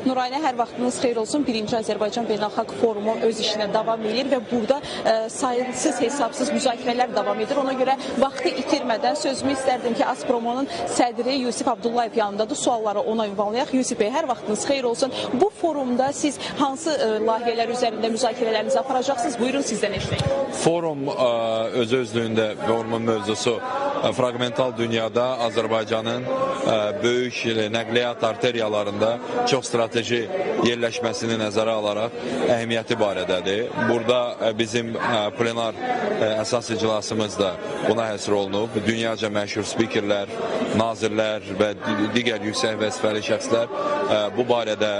Nurayna, hər vaxtınız xeyir olsun. Birinci Azərbaycan Beynəlxalq Forumu öz işinə davam edir və burada sayısız hesabsız müzakirələr davam edir. Ona görə vaxtı itirmədən sözümü istərdim ki, Azpromonun sədri Yusif Abdullayev yanındadır. Sualları ona ünvanlayaq. Yusif Bey, hər vaxtınız xeyir olsun. Bu forumda siz hansı layihələr üzərində müzakirələrinizi aparacaqsınız? Buyurun, sizdən eşitək. Forum öz-özlüyündə forumun mövzusu fragmental dünyada Azərbaycanın böyük nəqliyyat arteriyalarında çox strateji yerləşməsini nəzərə alaraq əhəmiyyəti barədədir. Burada bizim plenar əsas iclasımız da buna həsr olunub. Dünyaca məşhur spikerlər, nazirlər və digər yüksək vəzifəli şəxslər bu barədə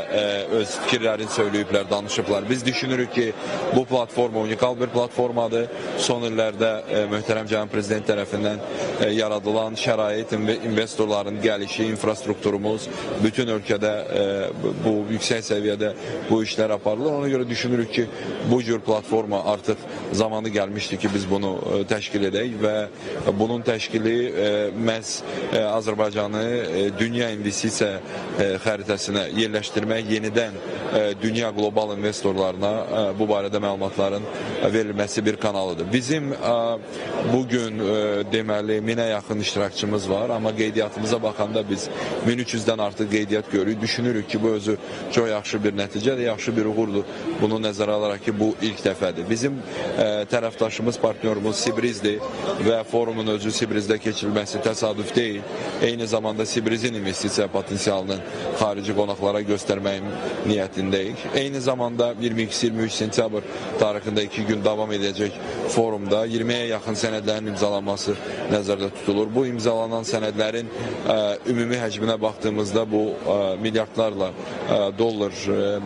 öz fikirlərini söyləyiblər, danışıblar. Biz düşünürük ki, bu platforma unikal bir platformadır. Son illərdə möhtərəm cənab prezident tərəfindən yaradılan şərait, investorların gəlişi, infrastrukturumuz bütün ölkədə bu yüksək səviyyədə bu işlər aparılır. Ona görə düşünürük ki, bu cür platforma artıq zamanı gəlmişdir ki, biz bunu təşkil edək və bunun təşkili məhz Azərbaycanı dünya investisiya xəritəsinə yerləşdirmək, yenidən dünya qlobal investorlarına bu barədə məlumatların verilməsi bir kanalıdır. Bizim bugün deməli 1000-ə yaxın iştirakçımız var, amma qeydiyyatımıza baxanda biz 1300-dən artıq qeydiyyat görürük. Düşünürük ki, bu özü çox yaxşı bir nəticədir, yaxşı bir uğurdur. Bunu nəzərə alaraq ki, bu ilk dəfədir. Bizim tərəfdaşımız, partnyorumuz Sibrizdir və forumun özü Sibrizdə keçirilməsi təsadüf deyil. Eyni zamanda Sibrizin investisiya potensialının xarici qonaqlara göstərməyin niyyətindəyik. Eyni zamanda 22-23 sentyabr tarixində 2 gün davam edəcək forumda 20-yə yaxın sənədlərin imzalanması nəzərdə tutulur. Bu imzalanan sənədlərin ümumi həcminə baxdığımızda bu milyardlarla dollar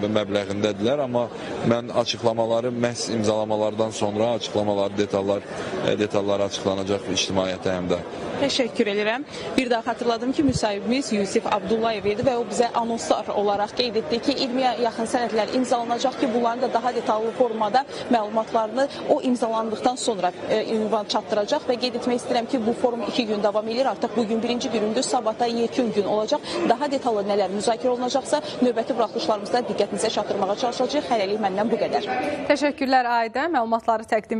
məbləğindədirlər, amma mən açıqlamaları məhz imzalamalardan sonra açıqlamaları, detalları açıqlanacaq ictimaiyyətə həm də. Təşəkkür edirəm. Bir daha xatırladım ki, müsahibimiz Yusif Abdullayev idi və o bizə anonslar olaraq qeyd etdi ki, 20-yə yaxın sənədlər imzalanacaq ki, bunların da daha detallı formada məlumatlarını o imzalandıqdan sonra ünvan çatdıracaq və qeyd etmək istəyirəm ki, bu forum 2 gün davam edir. Artıq bugün birinci günündür, sabahda yekun gün olacaq. Daha detallı nələr müzakirə olunacaqsa, növbəti buraxılışlarımızda diqqətinizə çatdırmağa çalışacağıq. Hələlik məndən bu qədər. Təşəkkürlər Aidə, məlumatları təqdim